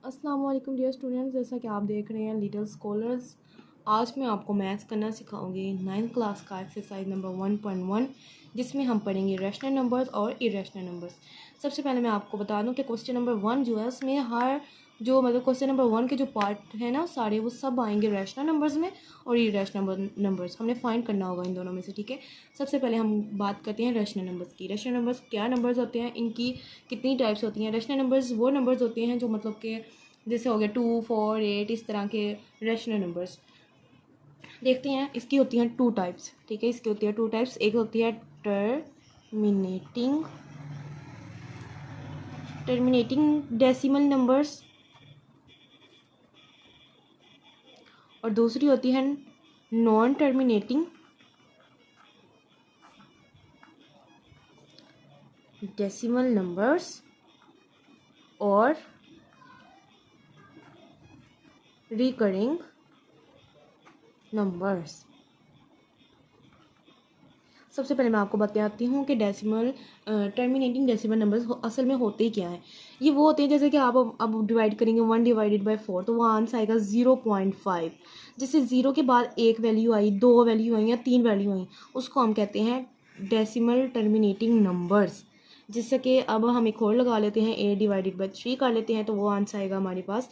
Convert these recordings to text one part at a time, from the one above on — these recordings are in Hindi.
अस्सलाम वालेकुम डियर स्टूडेंट्स, जैसा कि आप देख रहे हैं लिटिल स्कॉलर्स। आज मैं आपको मैथ्स करना सिखाऊंगी 9th क्लास का एक्सरसाइज नंबर 1.1, जिसमें हम पढ़ेंगे रैशनल नंबर्स और इरेशनल नंबर्स। सबसे पहले मैं आपको बता दूं कि क्वेश्चन नंबर 1 जो है उसमें हर जो क्वेश्चन नंबर 1 के जो पार्ट है ना सारे वो सब आएंगे रैशनल नंबर्स में और इरेशनल नंबर्स हमने फाइंड करना होगा इन दोनों में से। ठीक है, सबसे पहले हम बात करते हैं रैशनल नंबर्स की। रैशनल नंबर्स क्या नंबर्स होते हैं, इनकी कितनी टाइप्स होती हैं। रैशनल नंबर्स वो नंबर्स होते हैं जो मतलब के जैसे हो गया 2, 4, 8 इस तरह के रैशनल नंबर्स। देखते हैं, इसकी होती हैं 2 टाइप्स। ठीक है, इसकी होती है 2 टाइप्स। एक होती है टर्मिनेटिंग डेसिमल नंबर्स और दूसरी होती है नॉन टर्मिनेटिंग डेसिमल नंबर्स और रिकरिंग नंबर्स। सबसे पहले मैं आपको बताती हूँ कि टर्मिनेटिंग डेसिमल नंबर्स असल में होते ही क्या है। ये वो होते हैं जैसे कि आप अब डिवाइड करेंगे 1 डिवाइडेड बाई 4 तो वो आंसर आएगा 0.5। जैसे 0 के बाद एक वैल्यू आई, 2 वैल्यू आई या 3 वैल्यू आई, उसको हम कहते हैं डेसिमल टर्मिनेटिंग नंबर्स। जिससे कि अब हम एक और लगा लेते हैं, 8 डिवाइडेड बाई 3 कर लेते हैं तो वो आंसर आएगा हमारे पास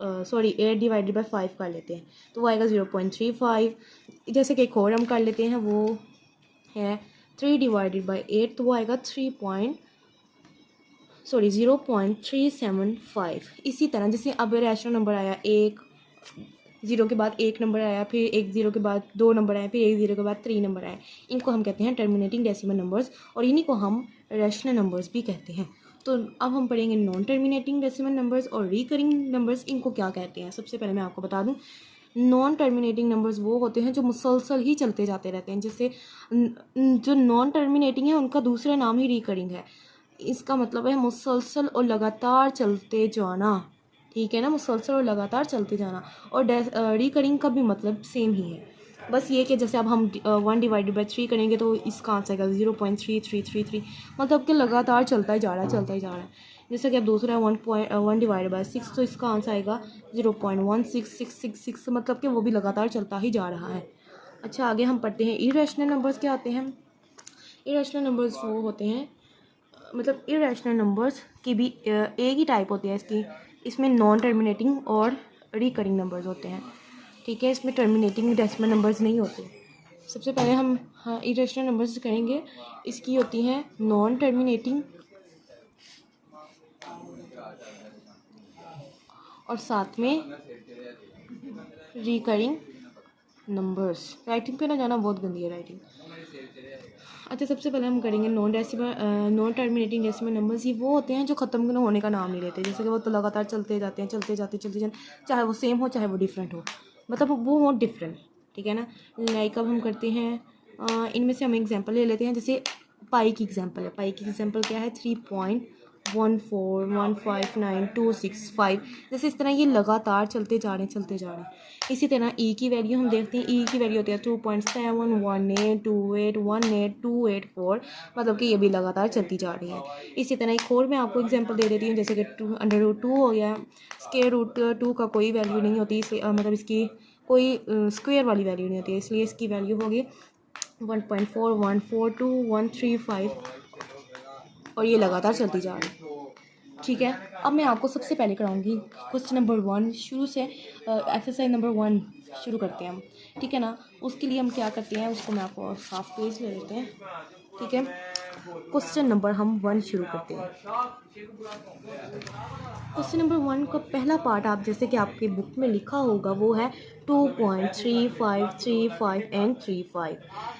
8 डिवाइडेड बाई 5 कर लेते हैं तो वो आएगा 0.35। जैसे कि एक और हम कर लेते हैं, वो है 3 डिवाइडेड बाई 8 तो वो आएगा 0.375। इसी तरह जैसे अब रैशनल नंबर आया, एक 0 के बाद एक नंबर आया, फिर एक 0 के बाद 2 नंबर आए, फिर एक 0 के बाद 3 नंबर आए, इनको हम कहते हैं टर्मिनेटिंग डेसिमल नंबर्स और इन्हीं को हम रैशनल नंबर्स भी कहते हैं। तो अब हम पढ़ेंगे नॉन टर्मिनेटिंग डेसिमल नंबर्स और रिकरिंग नंबर्स, इनको क्या कहते हैं। सबसे पहले मैं आपको बता दूं, नॉन टर्मिनेटिंग नंबर्स वो होते हैं जो मुसलसल ही चलते जाते रहते हैं। जैसे जो नॉन टर्मिनेटिंग है उनका दूसरा नाम ही रिकरिंग है। इसका मतलब है मुसलसल और लगातार चलते जाना। ठीक है ना, मुसलसल और लगातार चलते जाना। और रिकरिंग का भी मतलब सेम ही है, बस ये कि जैसे अब हम 1 डिवाइडेड बाई 3 करेंगे तो इसका आंसर आएगा 0.3333, मतलब कि लगातार चलता ही जा रहा है, चलता ही जा रहा है। जैसे कि अब दूसरा है 1 डिवाइडेड बाई 6 तो इसका आंसर आएगा 0.16666, मतलब कि वो भी लगातार चलता ही जा रहा है। अच्छा, आगे हम पढ़ते हैं इरेशनल नंबर्स क्या आते हैं। इरेशनल नंबर्स वो होते हैं, मतलब इरेशनल नंबर्स की भी एक ही टाइप होती है इसकी। इसमें नॉन टर्मिनेटिंग और रिकरिंग नंबर्स होते हैं। ठीक है, इसमें टर्मिनेटिंग डेसिमल नंबर्स नहीं होते। सबसे पहले हम इरेशनल नंबर्स करेंगे। इसकी होती हैं नॉन टर्मिनेटिंग और साथ में रिकरिंग नंबर्स। राइटिंग पे ना जाना, बहुत गंदी है राइटिंग। अच्छा, सबसे पहले हम करेंगे नॉन टर्मिनेटिंग डेसिमल नंबर्स। ये वो होते हैं जो ख़त्म होने का नाम नहीं लेते। जैसे कि वो तो लगातार चलते जाते हैं, चलते जाते, चाहे वो सेम हो चाहे वो डिफरेंट हो, मतलब वो हो डिफरेंट। ठीक है ना। लाइक अब हम करते हैं, इनमें से हम एग्जांपल ले लेते हैं। जैसे पाई की एग्जांपल है। पाई की एग्जांपल क्या है, 3.1415926 जैसे इस तरह ये लगातार चलते जा रहे हैं, चलते जा रहे हैं। इसी तरह ई की वैल्यू हम देखते हैं। ई की वैल्यू होती है 2.718281824, मतलब कि ये भी लगातार चलती जा रही है। इसी तरह एक और मैं आपको एग्जांपल दे देती हूँ, जैसे कि √2 हो गया। √2 का कोई वैल्यू नहीं होती, मतलब इसकी कोई स्क्वायर वाली वैल्यू नहीं होती है, इसलिए इसकी वैल्यू होगी 1.4142135 और ये लगातार चलती जा रही है। ठीक है, अब मैं आपको सबसे पहले कराऊंगी क्वेश्चन नंबर 1 शुरू से। एक्सरसाइज नंबर 1 शुरू करते हैं हम। ठीक है ना, उसके लिए हम क्या करते हैं, उसको मैं आपको साफ पेज ले लेते हैं। ठीक है, क्वेश्चन नंबर हम 1 शुरू करते हैं। क्वेश्चन नंबर 1 का पहला पार्ट, आप जैसे कि आपकी बुक में लिखा होगा, वो है 2.3535 एंड 35।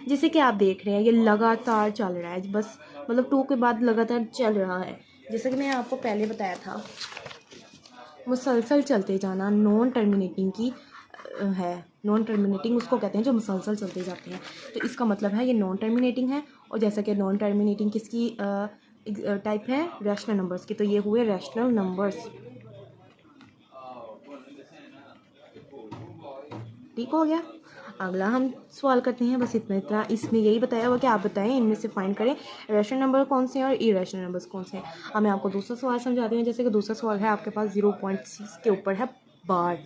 जैसे कि आप देख रहे हैं ये लगातार चल रहा है, बस मतलब 2 के बाद लगातार चल रहा है। जैसे कि मैंने आपको पहले बताया था, मुसलसल चलते जाना नॉन टर्मिनेटिंग की है। नॉन टर्मिनेटिंग उसको कहते हैं जो मुसलसल चलते जाते हैं, तो इसका मतलब है ये नॉन टर्मिनेटिंग है। और जैसा कि नॉन टर्मिनेटिंग किसकी टाइप है, रैशनल नंबर्स की, तो ये हुए रैशनल नंबर्स। ठीक हो गया। अगला हम सवाल करते हैं, बस इतना इसमें यही बताया हुआ कि आप बताएं इनमें से फाइंड करें रैशनल नंबर कौन से हैं और इरेशनल नंबर्स कौन से हैं। अब मैं आपको दूसरा सवाल समझाती हूँ। जैसे कि दूसरा सवाल है आपके पास 0.6 के ऊपर है बार।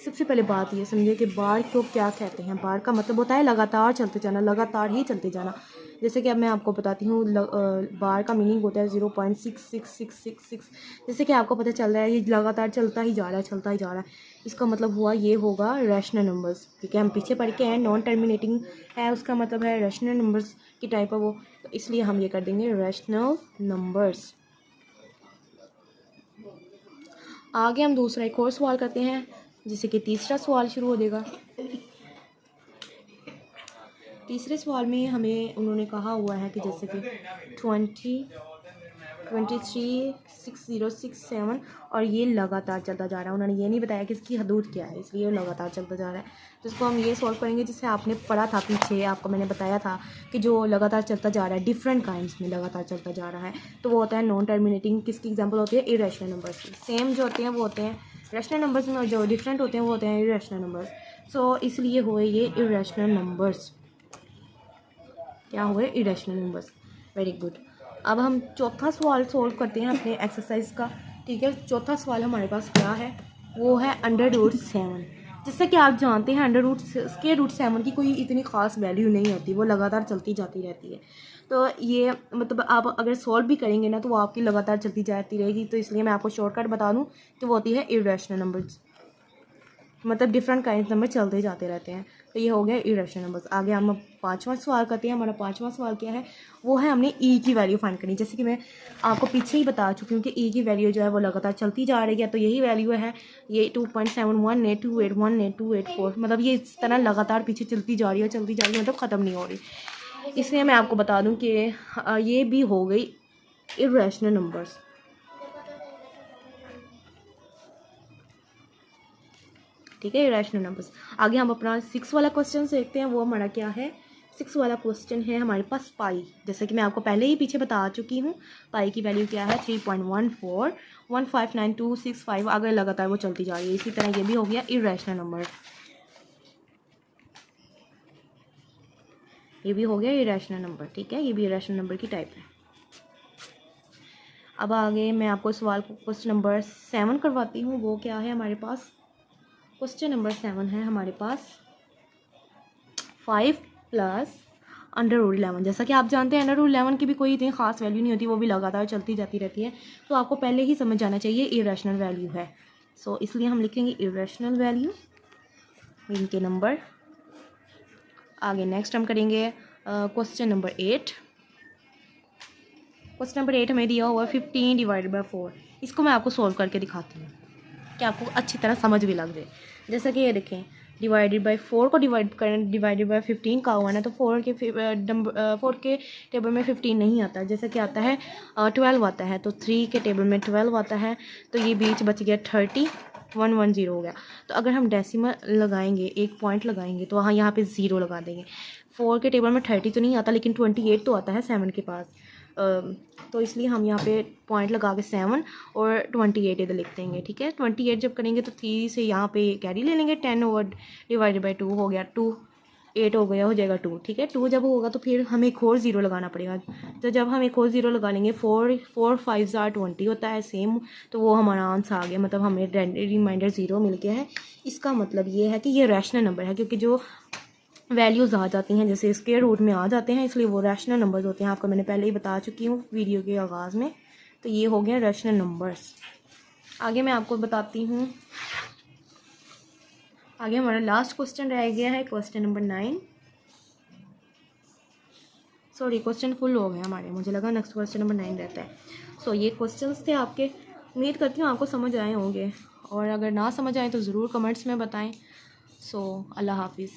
सबसे पहले बात ये समझिए कि बार को क्या कहते हैं। बार का मतलब होता है लगातार चलते जाना, लगातार ही चलते जाना। जैसे कि अब मैं आपको बताती हूँ बार का मीनिंग होता है 0.66666। जैसे कि आपको पता चल रहा है ये लगातार चलता ही जा रहा है, चलता ही जा रहा है। इसका मतलब हुआ ये होगा रैशनल नंबर्स, क्योंकि हम पीछे पढ़ के हैं नॉन टर्मिनेटिंग है, उसका मतलब है रैशनल नंबर्स की टाइप है वो, तो इसलिए हम ये कर देंगे रैशनल नंबर्स। आगे हम दूसरा एक और सवाल करते हैं, जिससे कि तीसरा सवाल शुरू हो जाएगा। तीसरे सवाल में हमें उन्होंने कहा हुआ है कि जैसे कि 236067 और ये लगातार चलता जा रहा है। उन्होंने ये नहीं बताया कि इसकी हदूद क्या है, इसलिए लगातार चलता जा रहा है। तो इसको हम ये सॉल्व करेंगे जिससे आपने पढ़ा था पीछे, आपको मैंने बताया था कि जो लगातार चलता जा रहा है डिफरेंट काइंड्स में लगातार चलता जा रहा है, तो वो होता है नॉन टर्मिनेटिंग। किसकी एग्जांपल होती है? इरेशनल नंबर्स की। सेम जो होते हैं वो होते हैं रैशनल नंबर्स में, और जो डिफरेंट होते हैं वो होते हैं इरेशनल नंबर्स। सो इसलिए हुए ये इरेशनल नंबर्स। क्या हुए? Irrational numbers. Very good. अब हम चौथा सवाल सोल्व करते हैं अपने एक्सरसाइज का। ठीक है, चौथा सवाल हमारे पास क्या है? वो है √7। जैसे कि आप जानते हैं √7 की कोई इतनी ख़ास वैल्यू नहीं होती, वो लगातार चलती जाती रहती है। तो ये मतलब आप अगर सॉल्व भी करेंगे ना तो वो आपकी लगातार चलती जाती रहेगी। तो इसलिए मैं आपको शॉर्टकट बता दूँ कि वो होती है इरेशनल नंबर्स, मतलब डिफरेंट काइंड नंबर चलते जाते रहते हैं। तो ये हो गया इरेशनल नंबर्स। आगे हम पांचवा सवाल करते हैं। हमारा पांचवा सवाल क्या है? वो है हमने ई की वैल्यू फाइंड करनी। जैसे कि मैं आपको पीछे ही बता चुकी हूँ कि ई की वैल्यू जो है वो लगातार चलती जा रही है, तो यही वैल्यू है ये 2.7182818284। मतलब ये इस तरह लगातार पीछे चलती जा रही है, चलती जा रही है, मतलब ख़त्म नहीं हो रही। इसलिए मैं आपको बता दूँ कि ये भी हो गई इरेशनल नंबर्स। ठीक है, इरेशनल नंबर्स। आगे हम अपना 6 वाला क्वेश्चन देखते हैं। वो हमारा क्या है? 6 वाला क्वेश्चन है हमारे पास पाई। जैसे कि मैं आपको पहले ही पीछे बता चुकी हूँ पाई की वैल्यू क्या है 3.14159265। आगे लगातार वो चलती जा रही है। इसी तरह ये भी हो गया इरेशनल नंबर, ये भी हो गया इरेशनल नंबर। ठीक है, ये भी इरेशनल नंबर की टाइप है। अब आगे मैं आपको सवाल क्वेश्चन नंबर 7 करवाती हूँ। वो क्या है हमारे पास? क्वेश्चन नंबर 7 है हमारे पास 5 + √11। जैसा कि आप जानते हैं √11 की भी कोई इतनी खास वैल्यू नहीं होती, वो भी लगातार चलती जाती रहती है। तो आपको पहले ही समझ जाना चाहिए इरेशनल वैल्यू है। सो इसलिए हम लिखेंगे इरेशनल वैल्यू, इनके नंबर। आगे नेक्स्ट हम करेंगे क्वेश्चन नंबर 8। क्वेश्चन नंबर 8 हमें दिया हुआ 15/4। इसको मैं आपको सोल्व करके दिखाती हूँ कि आपको अच्छी तरह समझ भी लग जाए। जैसा कि ये देखें, /4 को डिवाइडेड बाई 15 का हुआ ना, तो 4 के टेबल में 15 नहीं आता। जैसे कि आता है 12 आता है, तो 3 के टेबल में 12 आता है, तो ये बीच बच गया 30, 110 हो गया। तो अगर हम डेसिमल लगाएंगे, एक पॉइंट लगाएंगे, तो हाँ यहाँ पे 0 लगा देंगे। 4 के टेबल में 30 तो नहीं आता, लेकिन 28 तो आता है 7 के पास। तो इसलिए हम यहाँ पे पॉइंट लगा के 7 और 28 इधर लिख देंगे। ठीक है, 28 जब करेंगे तो 3 से यहाँ पे कैरी ले लेंगे, 10/2 हो गया 2, 8 हो गया, हो जाएगा 2। ठीक है, 2 जब होगा तो फिर हमें एक और 0 लगाना पड़ेगा। तो जब हम एक और 0 लगा लेंगे, 4 5 20 होता है सेम, तो वो हमारा आंसर आ गया। मतलब हमें रिमाइंडर 0 मिल गया है। इसका मतलब ये है कि ये रैशनल नंबर है, क्योंकि जो वैल्यूज़ आ जाती हैं जैसे स्क्वायर रूट में आ जाते हैं, इसलिए वो रैशनल नंबर्स होते हैं। आपको मैंने पहले ही बता चुकी हूँ वीडियो के आगाज़ में। तो ये हो गया रैशनल नंबर्स। आगे मैं आपको बताती हूँ, आगे हमारा लास्ट क्वेश्चन रह गया है question number 9। Sorry, question full हो गया हमारे, मुझे लगा नेक्स्ट क्वेश्चन नंबर 9 रहता है। सो ये क्वेश्चंस थे आपके। उम्मीद करती हूँ आपको समझ आए होंगे, और अगर ना समझ आए तो ज़रूर कमेंट्स में बताएं। सो अल्लाह हाफिज़।